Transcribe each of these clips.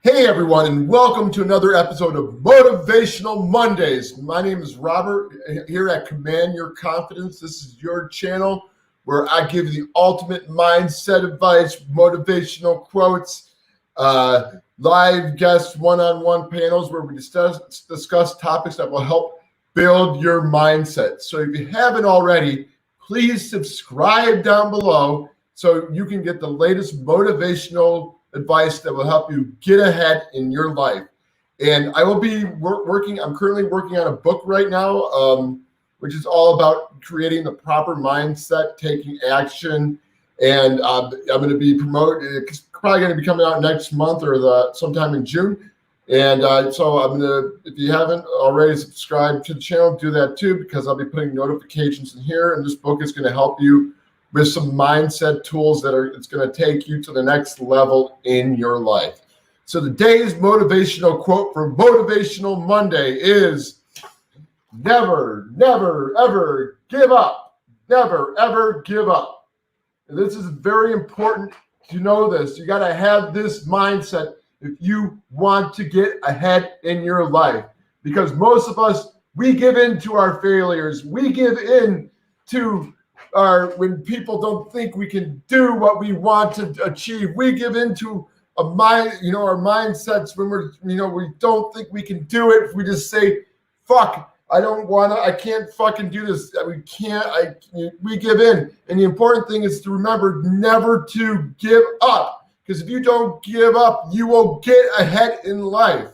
Hey everyone, and welcome to another episode of Motivational Mondays. My name is Robert here at Command Your Confidence. This is your channel where I give you the ultimate mindset advice, motivational quotes, live guest one-on-one panels where we discuss topics that will help build your mindset. So if you haven't already, please subscribe down below so you can get the latest motivational advice that will help you get ahead in your life. And I will be I'm currently working on a book right now, which is all about creating the proper mindset, taking action. And I'm going to be it's probably going to be coming out next month or sometime in June. And so if you haven't already subscribed to the channel, do that too, because I'll be putting notifications in here. And this book is going to help you with some mindset tools it's going to take you to the next level in your life. So today's motivational quote for Motivational Monday is never, never, ever give up. Never, ever give up. And this is very important to know this. You got to have this mindset if you want to get ahead in your life, because most of us, we give in to our failures. We give in to when people don't think we can do what we want to achieve. We give into our mindsets when we don't think we can do it. We just say, fuck, I can't fucking do this. We give in. And the important thing is to remember never to give up, because if you don't give up, you will get ahead in life.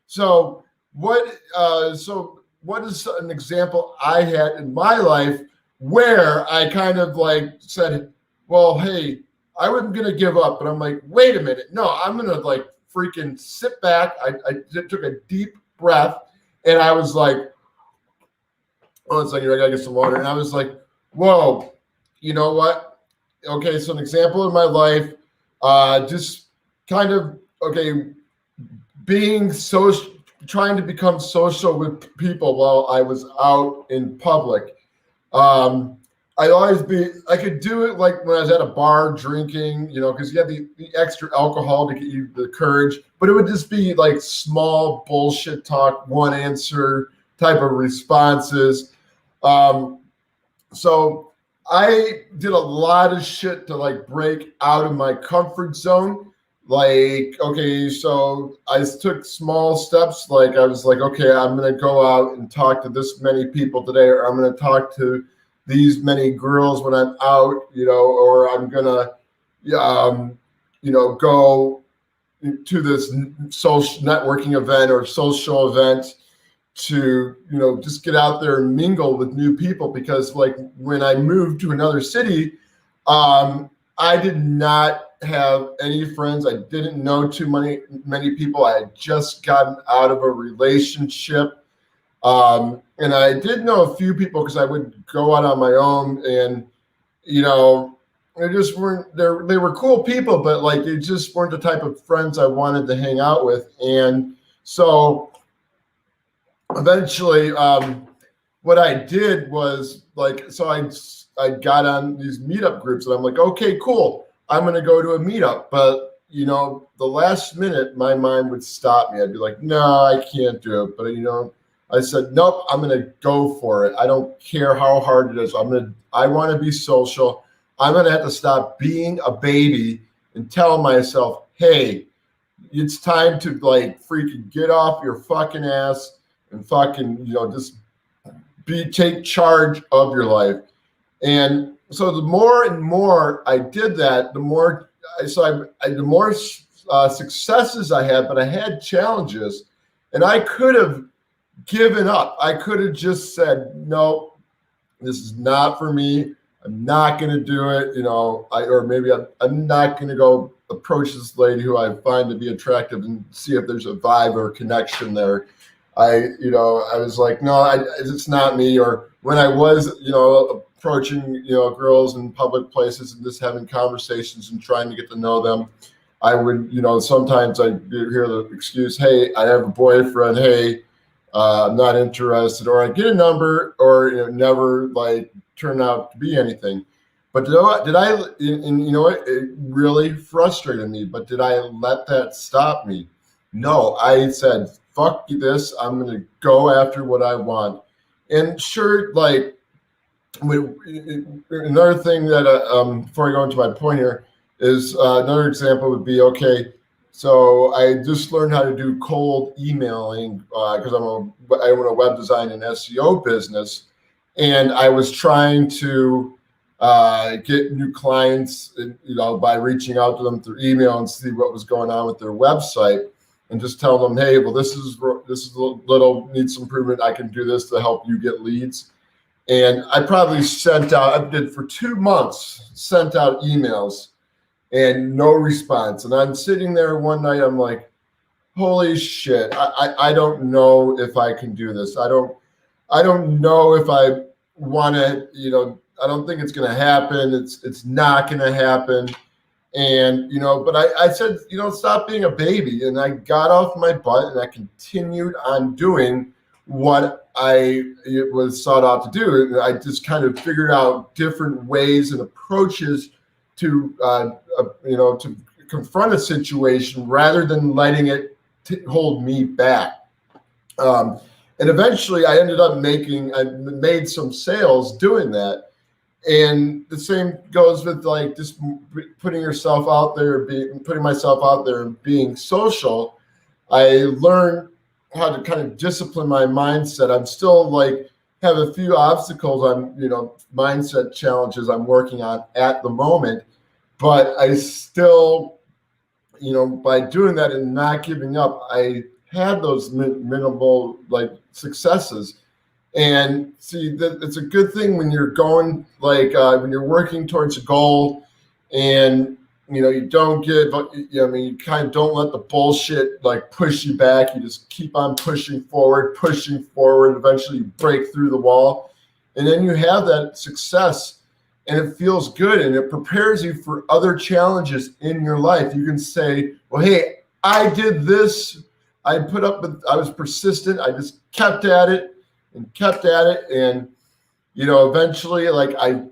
So what is an example I had in my life where I kind of said, well, hey, I wasn't going to give up. But I'm like, wait a minute. No, I'm going to freaking sit back. I took a deep breath and I was like, oh, it's like, I got to get some water. And I was like, whoa, you know what? Okay, so an example in my life, just kind of, being social, trying to become social with people while I was out in public. I could do it like when I was at a bar drinking, because you have the extra alcohol to get you the courage, but it would just be like small bullshit talk, one answer type of responses. So I did a lot of shit to break out of my comfort zone. So I took small steps. I was like, okay, I'm going to go out and talk to this many people today, or I'm going to talk to these many girls when I'm out, or I'm going to, go to this social networking event or social event to, just get out there and mingle with new people. Because when I moved to another city, I did not have any friends. I didn't know too many people. I had just gotten out of a relationship. And I did know a few people because I would go out on my own, and, they just weren't there. They were cool people, but they just weren't the type of friends I wanted to hang out with. And so eventually, what I did was I got on these meetup groups, and I'm like, okay, cool. I'm going to go to a meetup. But, the last minute, my mind would stop me. I'd be like, no, I can't do it. But, I said, nope, I'm going to go for it. I don't care how hard it is. I want to be social. I'm going to have to stop being a baby and tell myself, hey, it's time to freaking get off your fucking ass and fucking, just take charge of your life. And so the more and more I did that, the more successes I had, but I had challenges, and I could have given up. I could have just said, no, this is not for me. I'm not going to do it. I'm not going to go approach this lady who I find to be attractive and see if there's a vibe or connection there. I was like, no, it's not me. Or when I was, approaching, girls in public places and just having conversations and trying to get to know them, I would, sometimes I hear the excuse, hey, I have a boyfriend. Hey, I'm not interested. Or I get a number, or never turn out to be anything. But and you know what? It really frustrated me. But did I let that stop me? No, I said, fuck this. I'm going to go after what I want. And sure, like, another thing that, before I go into my point here, is another example would be, okay, so I just learned how to do cold emailing because I own a web design and SEO business. And I was trying to get new clients, by reaching out to them through email and see what was going on with their website, and just tell them, hey, well, this is a little needs some improvement. I can do this to help you get leads. And I probably I did for 2 months, sent out emails and no response. And I'm sitting there one night, I'm like, holy shit, I don't know if I can do this. I don't know if I want to, I don't think it's going to happen. It's not going to happen. And, but I said, stop being a baby. And I got off my butt and I continued on doing what I was sought out to do. And I just kind of figured out different ways and approaches to, to confront a situation rather than letting it hold me back. And eventually I ended up I made some sales doing that. And the same goes with like just putting yourself out there, putting myself out there and being social. I learned how to kind of discipline my mindset. I'm still like have a few obstacles mindset challenges I'm working on at the moment, but I still, by doing that and not giving up, I had those minimal like successes. And see, it's a good thing when you're going when you're working towards a goal, and you don't you kind of don't let the bullshit like push you back. You just keep on pushing forward. Eventually you break through the wall, and then you have that success, and it feels good, and it prepares you for other challenges in your life. You can say, well, hey, I did this. I was persistent. I just kept at it. And eventually, like I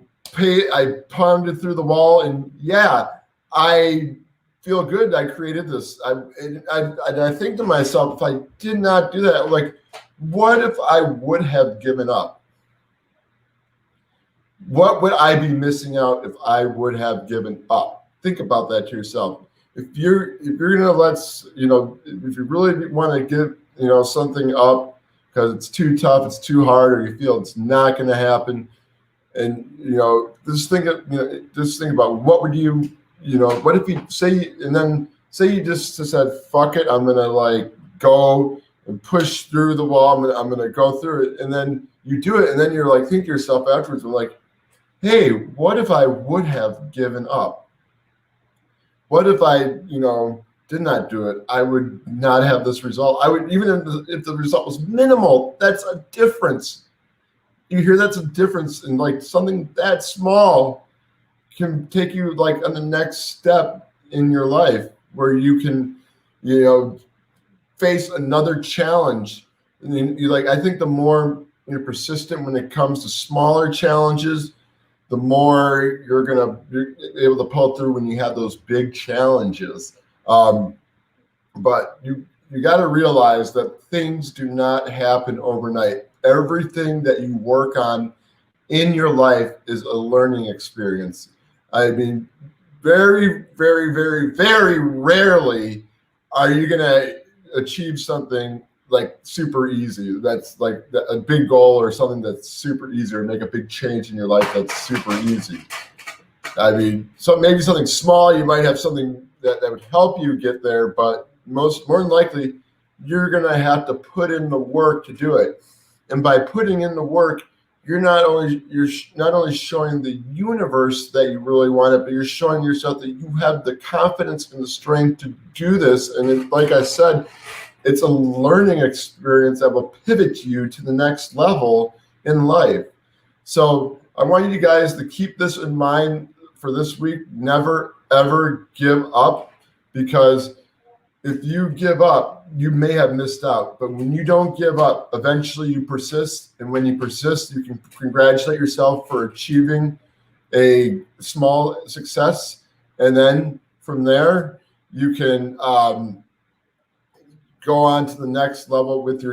pounded through the wall, and yeah, I feel good. I created this. I think to myself, if I did not do that, like, what if I would have given up? What would I be missing out if I would have given up? Think about that to yourself. If you're gonna if you really want to give something up because it's too tough, it's too hard, or you feel it's not going to happen, and just think about what would what if you say you just said, fuck it, I'm gonna like go and push through the wall, I'm gonna go through it, and then you do it, and then you're like, think to yourself afterwards, like, hey, what if I would have given up? What if I did not do it? I would not have this result. I would, even if the result was minimal, that's a difference. You hear, that's a difference in like something that small can take you like on the next step in your life where you can, face another challenge. And I think the more you're persistent when it comes to smaller challenges, the more you're able to pull through when you have those big challenges. But you got to realize that things do not happen overnight. Everything that you work on in your life is a learning experience. I mean, very, very, very, very rarely are you going to achieve something like super easy. That's like a big goal or something that's super easy, or make a big change in your life that's super easy. I mean, so maybe something small, you might have something that would help you get there, but more than likely, you're going to have to put in the work to do it. And by putting in the work, you're not only showing the universe that you really want it, but you're showing yourself that you have the confidence and the strength to do this. And like I said, it's a learning experience that will pivot you to the next level in life. So I want you guys to keep this in mind for this week. Never, ever give up, because if you give up, you may have missed out. But when you don't give up, eventually you persist. And when you persist, you can congratulate yourself for achieving a small success. And then from there, you can go on to the next level with your